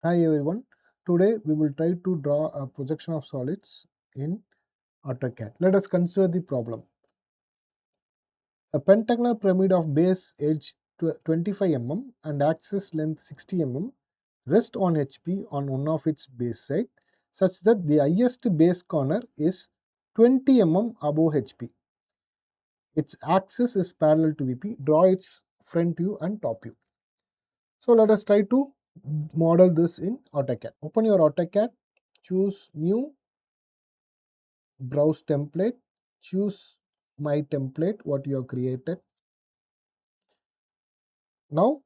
Hi everyone. Today we will try to draw a projection of solids in AutoCAD. Let us consider the problem. A pentagonal pyramid of base edge 25 mm and axis length 60 mm rests on HP on one of its base side such that the highest base corner is 20 mm above HP. Its axis is parallel to VP. Draw its front view and top view. So let us try to model this in AutoCAD. Open your AutoCAD, choose new, browse template, choose my template what you have created. Now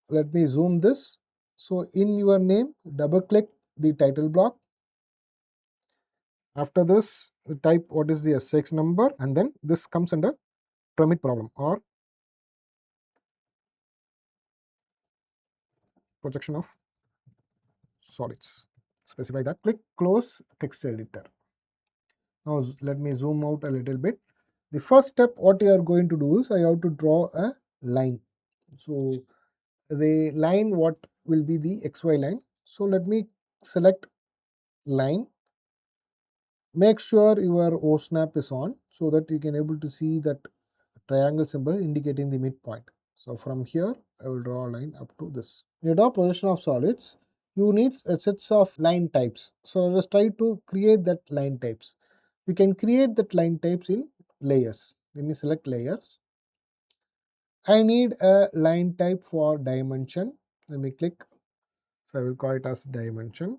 let me zoom this. So in your name, double click the title block. After this, type what is the SX number, and then this comes under pyramid problem or projection of solids. Specify that. Click close text editor. Now let me zoom out a little bit. The first step what you are going to do is I have to draw a line. So the line what will be the XY line. So let me select line. Make sure your O snap is on so that you can able to see that triangle symbol indicating the midpoint. So from here I will draw a line up to this. When you draw position of solids, you need a sets of line types. So let us try to create that line types. You can create that line types in layers. Let me select layers. I need a line type for dimension. Let me click. So I will call it as dimension.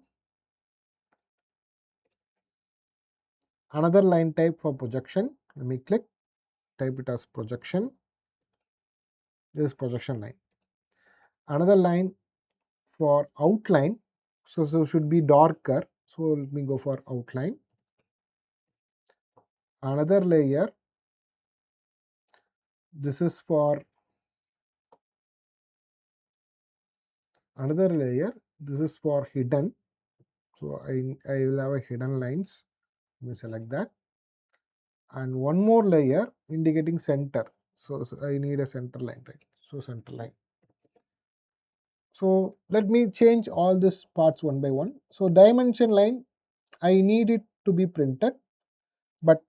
Another line type for projection. Let me click. Type it as projection. This is projection line. Another line for outline. So should be darker. So let me go for outline. Another layer. This is for another layer. This is for hidden. So I will have a hidden lines. Let me select that. And one more layer indicating center. So I need a center line, right? So center line. So let me change all these parts one by one. So dimension line, I need it to be printed, but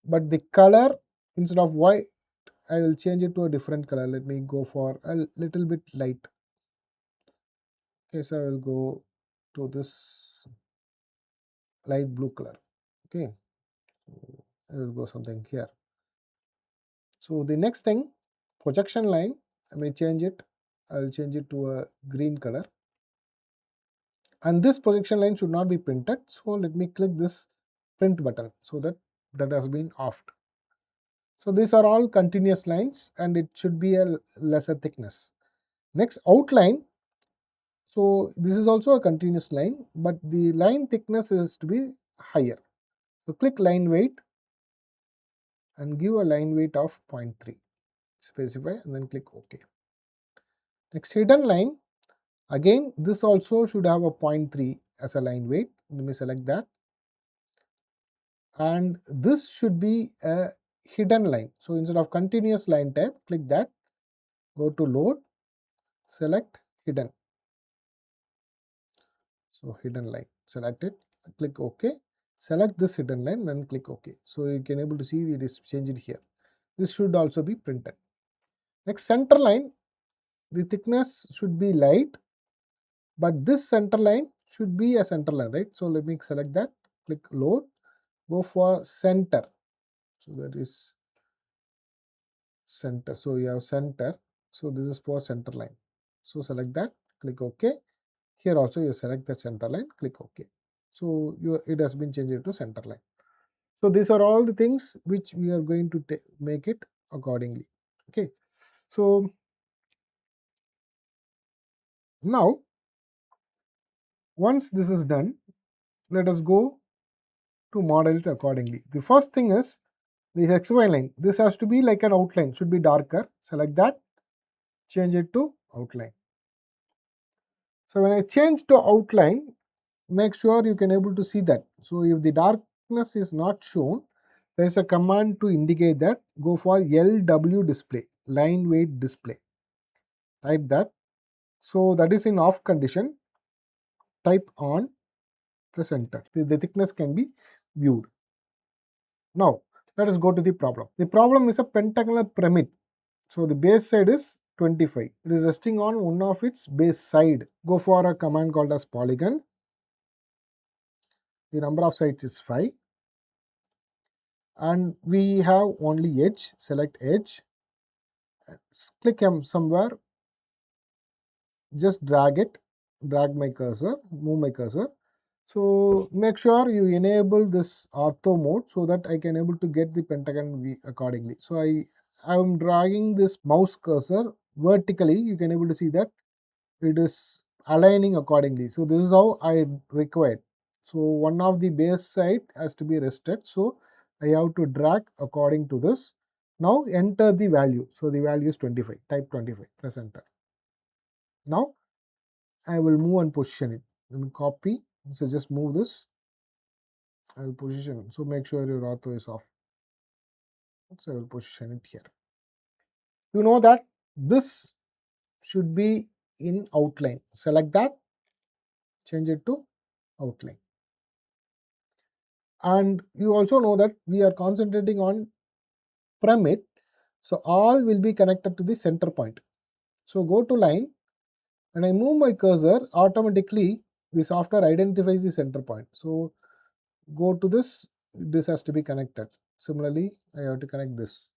the color, instead of white, I will change it to a different color. Let me go for a little bit light. Okay, so I will go to this light blue color. Okay, I will go something here. So the next thing, projection line, I may change it. I will change it to a green color. And this projection line should not be printed. So let me click this print button so that has been offed. So these are all continuous lines and it should be a lesser thickness. Next, outline. So this is also a continuous line, but the line thickness is to be higher. So click line weight and give a line weight of 0.3. Specify and then click OK. Next, hidden line. Again, this also should have a 0.3 as a line weight. Let me select that. And this should be a hidden line. So instead of continuous line type, click that, go to load, select hidden. So hidden line, select it, click OK, select this hidden line, then click OK. So you can able to see it is changed here. This should also be printed. Next, center line, the thickness should be light, but this center line should be a center line, right? So let me select that, click load, go for center. So that is center. So you have center. So this is for center line. So select that, click OK. Here also you select the center line, click OK. So it has been changed to center line. So these are all the things which we are going to make it accordingly. Okay. So now once this is done, let us go to model it accordingly. The first thing is the XY line. This has to be like an outline, should be darker. Select that, change it to outline. So when I change to outline, make sure you can able to see that. So if the darkness is not shown, there is a command to indicate that. Go for LW display, line weight display. Type that. So that is in off condition. Type on, press enter. The thickness can be viewed. Now let us go to the problem. The problem is a pentagonal pyramid. So the base side is 25. It is resting on one of its base side. Go for a command called as polygon. The number of sides is 5 and we have only edge. Select edge, click somewhere, just drag it, drag my cursor, move my cursor. So make sure you enable this ortho mode so that I can able to get the pentagon accordingly. So I am dragging this mouse cursor vertically. You can able to see that it is aligning accordingly. So this is how I required. So one of the base side has to be rested. So I have to drag according to this. Now enter the value. So the value is 25. Type 25. Press enter. Now I will move and position it. Let me copy. So just move this. I will position. So make sure your ortho is off. So I will position it here. You know that this should be in outline. Select that. Change it to outline. And you also know that we are concentrating on pyramid. So all will be connected to the center point. So go to line. When I move my cursor, automatically the software identifies the center point. So go to this. This has to be connected. Similarly, I have to connect this.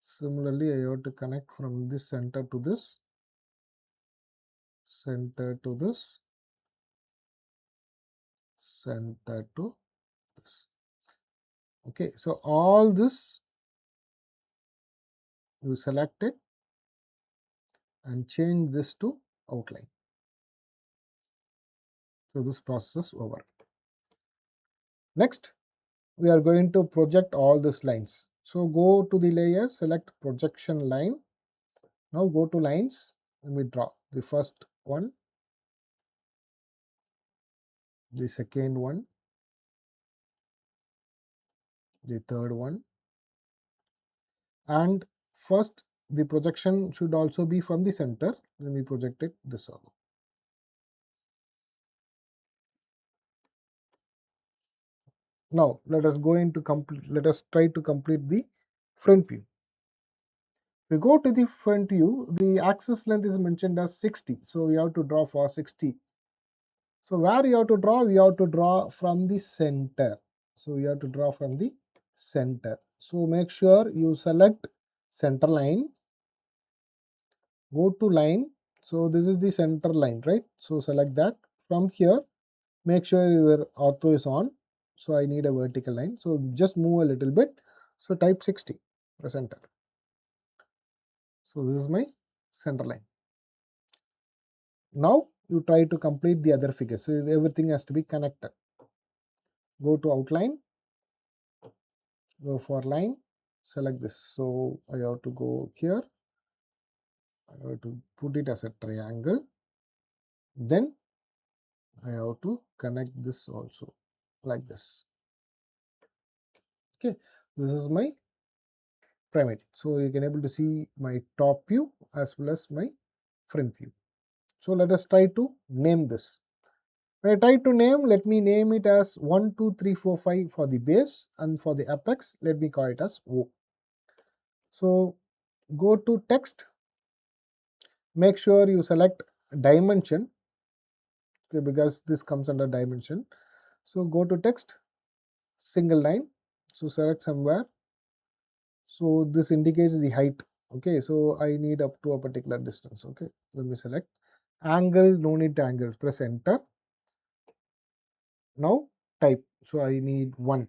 Similarly, I have to connect from this center to this, center to this, center to this. Okay, so all this you select it and change this to outline. So this process is over. Next, we are going to project all these lines. So go to the layer, select projection line. Now go to lines. Let me draw the first one, the second one, the third one, and first the projection should also be from the center. Let me project it this way. Now let us go into complete. Let us try to complete the front view. We go to the front view. The axis length is mentioned as 60. So we have to draw for 60. So where you have to draw? We have to draw from the center. So you have to draw from the center. So make sure you select center line. Go to line. So this is the center line, right? So select that. From here, make sure your ortho is on. So I need a vertical line. So just move a little bit. So type 60. Press enter. So this is my center line. Now you try to complete the other figures. So everything has to be connected. Go to outline. Go for line. Select this. So I have to go here. I have to put it as a triangle. Then I have to connect this also like this. Okay, this is my pyramid. So you can able to see my top view as well as my front view. So let us try to name this. When I try to name, let me name it as 1, 2, 3, 4, 5 for the base, and for the apex, let me call it as O. So go to text, make sure you select dimension, okay, because this comes under dimension. So go to text, single line, so select somewhere. So this indicates the height. Okay, so I need up to a particular distance. Okay, let me select angle, no need to angle, press enter. Now type. So I need 1.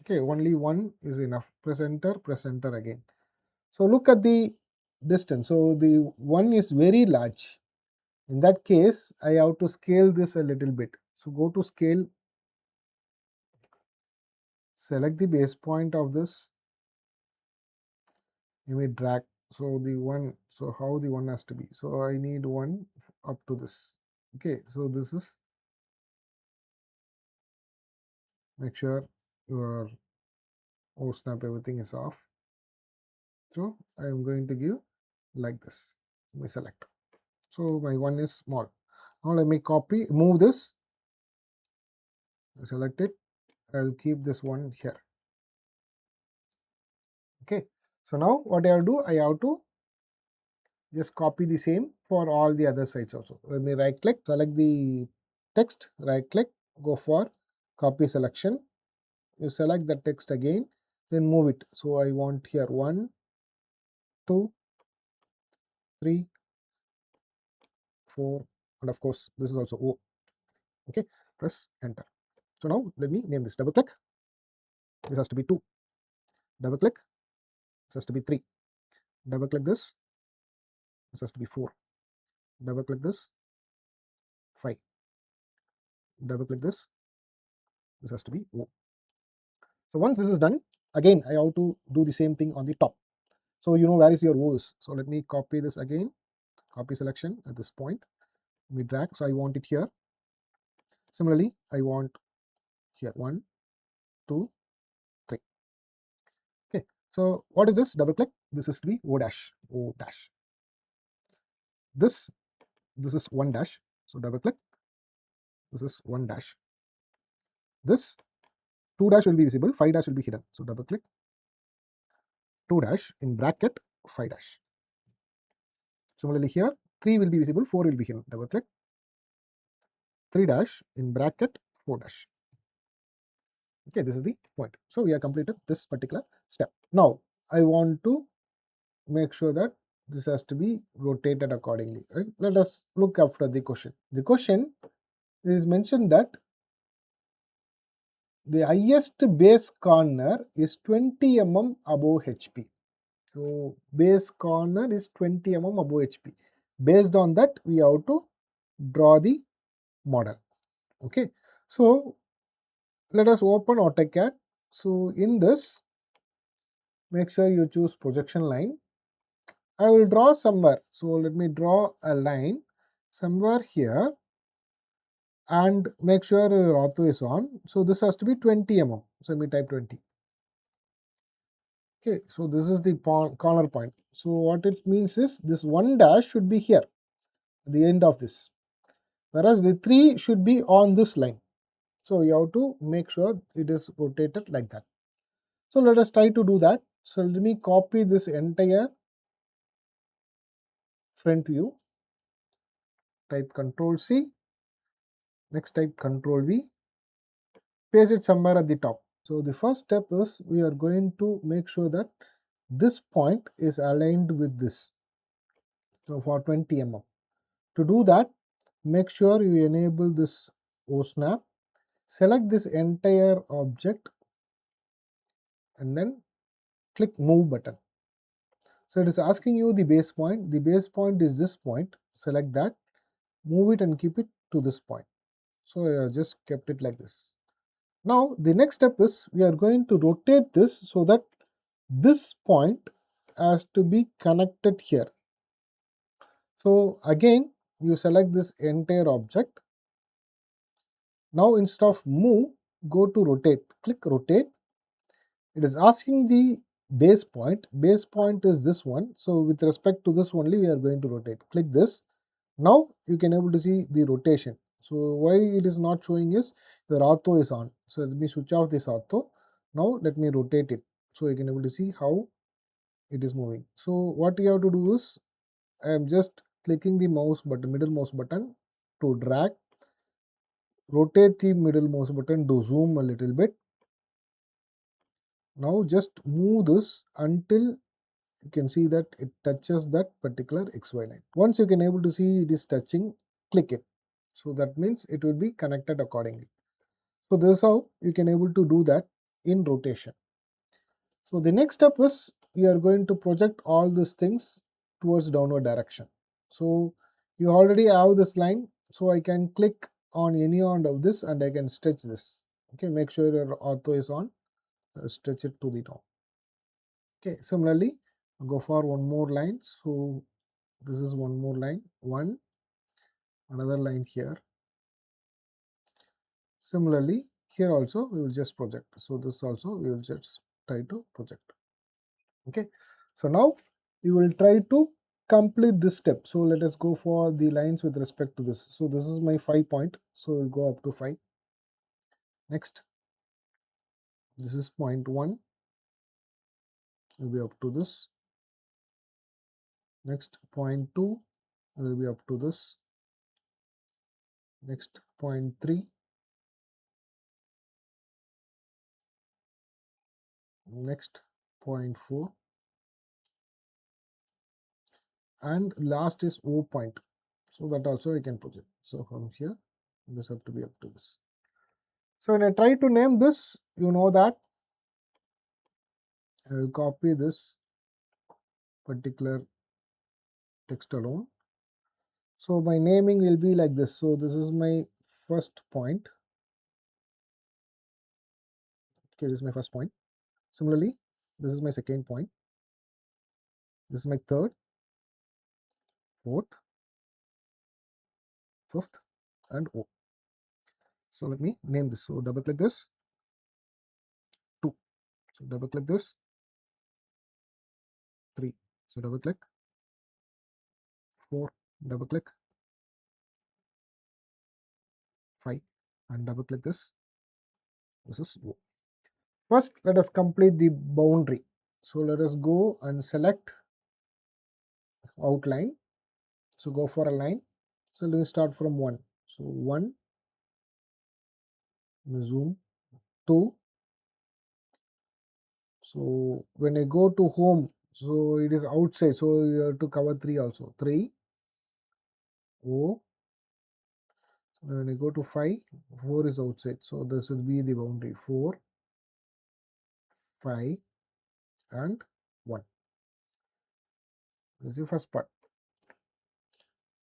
Okay, only 1 is enough. Press enter again. So look at the distance. So the 1 is very large. In that case, I have to scale this a little bit. So go to scale, select the base point of this, let me drag. So the 1, so how the 1 has to be? So I need 1 up to this. Okay, so this is, make sure your snap everything is off. So I am going to give like this. Let me select. So my 1 is small. Now let me copy, move this, select it. I'll keep this one here. Okay. So now what I have to do, I have to just copy the same for all the other sides also. Let me right click, select the text, right click, go for copy selection. You select the text again, then move it. So I want here 1, 2, 3, 4, and of course this is also O. Okay, press enter. So now let me name this. Double click. This has to be 2. Double click. This has to be 3. Double click this. This has to be 4. Double click this. 5. Double click this. This has to be O. So once this is done, again I have to do the same thing on the top. So you know where is your O is. So let me copy this again. Copy selection at this point. Let me drag. So I want it here. Similarly, I want here 1, 2, 3. Okay. So what is this? Double click. This is to be O dash. O dash. This is 1 dash. So double click. This is 1 dash. This 2 dash will be visible. 5 dash will be hidden. So double click. 2 dash in bracket 5 dash. Similarly here 3 will be visible. 4 will be hidden. Double click. 3 dash in bracket 4 dash. Okay, this is the point. So we have completed this particular step. Now I want to make sure that this has to be rotated accordingly. Right? Let us look after the question. The question is mentioned that the highest base corner is 20 mm above HP. So base corner is 20 mm above HP. Based on that, we have to draw the model. Okay. So let us open AutoCAD. So in this, make sure you choose projection line. I will draw somewhere. So let me draw a line somewhere here and make sure your ortho is on. So this has to be 20 mm. So let me type 20. Okay, so this is the corner point. So what it means is this 1 dash should be here at the end of this, whereas the 3 should be on this line. So you have to make sure it is rotated like that. So let us try to do that. So let me copy this entire front view, type Ctrl C, next type Ctrl V, paste it somewhere at the top. So the first step is we are going to make sure that this point is aligned with this. So for 20 mm. To do that, make sure you enable this OSnap, select this entire object and then click move button. So it is asking you the base point. The base point is this point. Select that, move it and keep it to this point. So I have just kept it like this. Now the next step is we are going to rotate this so that this point has to be connected here. So again you select this entire object. Now instead of move, go to rotate. Click rotate. It is asking the base point. Base point is this one. So with respect to this only we are going to rotate. Click this. Now you can able to see the rotation. So why it is not showing is your ortho is on. So let me switch off this ortho. Now let me rotate it. So you can able to see how it is moving. So what you have to do is I am just clicking the mouse button, middle mouse button to drag, rotate the middle mouse button to zoom a little bit. Now just move this until you can see that it touches that particular XY line. Once you can able to see it is touching, click it. So that means it will be connected accordingly. So this is how you can able to do that in rotation. So the next step is we are going to project all these things towards downward direction. So you already have this line. So I can click on any one of this and I can stretch this. Okay, make sure your ortho is on. Stretch it to the top. Okay, similarly, go for one more line. So this is one more line, one, another line here. Similarly, here also we will just project. So this also we will just try to project. Okay, so now we will try to complete this step. So let us go for the lines with respect to this. So this is my 5 point. So we'll go up to 5. Next, this is point 1. Will be up to this. Next, point 2 will be up to this. Next, point 3. Next, point 4. And last is O point. So that also we can project. So from here, this have to be up to this. So when I try to name this, you know that I will copy this particular text alone. So my naming will be like this. So this is my first point. Okay, this is my first point. Similarly, this is my second point. This is my third, fourth, fifth, and O. So let me name this. So double click this, 2. So double click this, 3. So double click, 4. Double click, 5. And double click this. This is O. First, let us complete the boundary. So let us go and select outline. So go for a line. So let me start from 1. So 1, zoom, 2. So when I go to home, so it is outside. So you have to cover 3 also. 3, O. So when I go to 5, 4 is outside. So this will be the boundary. 4, 5, and 1. This is the first part.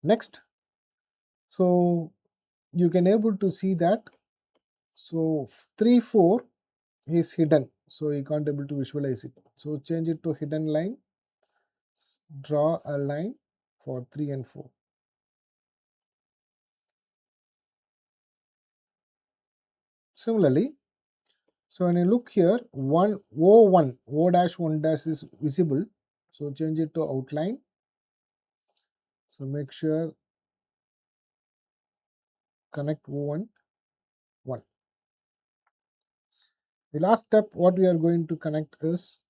Next, so you can able to see that. So 3, 4 is hidden. So you can't able to visualize it. So change it to hidden line. Draw a line for 3 and 4. Similarly, so when you look here, 1 O1, O dash 1 dash is visible. So change it to outline. So make sure connect O1, 1. The last step what we are going to connect is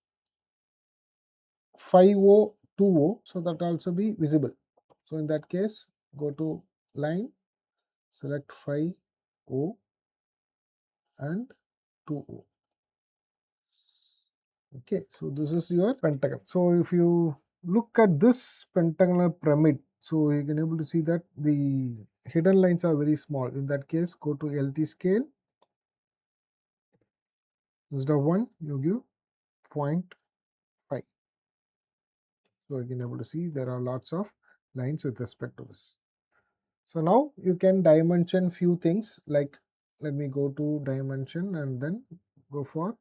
5O, 2O, so that also be visible. So in that case, go to line, select 5O and 2O. Okay, so this is your pentagon. So if you look at this pentagonal pyramid, so you can able to see that the hidden lines are very small. In that case, go to LT scale. Instead of 1, you give 0.5. So you can able to see there are lots of lines with respect to this. So now you can dimension few things, like let me go to dimension and then go for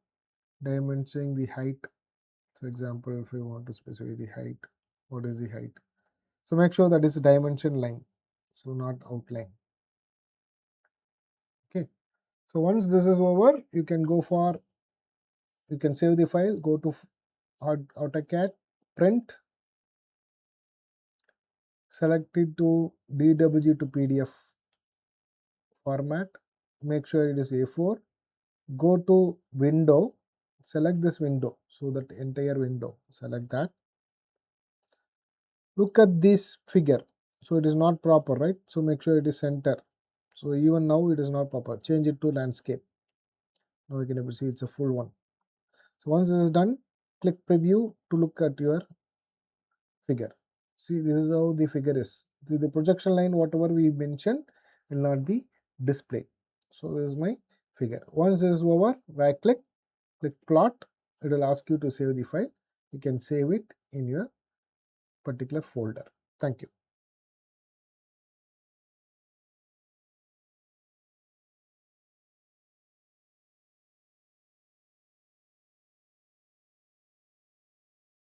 dimensioning the height. So example, if you want to specify the height, what is the height? So make sure that is a dimension line, so not outline. Okay. So once this is over, you can go for, you can save the file, go to AutoCAD, print, select it to DWG to PDF format, make sure it is A4, go to window, select this window, so that entire window, select that. Look at this figure, so it is not proper, right? So make sure it is center. So even now it is not proper, change it to landscape. Now you can able to see it's a full one. So once this is done, click preview to look at your figure. See, this is how the figure is. The projection line, whatever we mentioned, will not be displayed. So this is my figure. Once this is over, right click, click plot. It will ask you to save the file. You can save it in your particular folder. Thank you.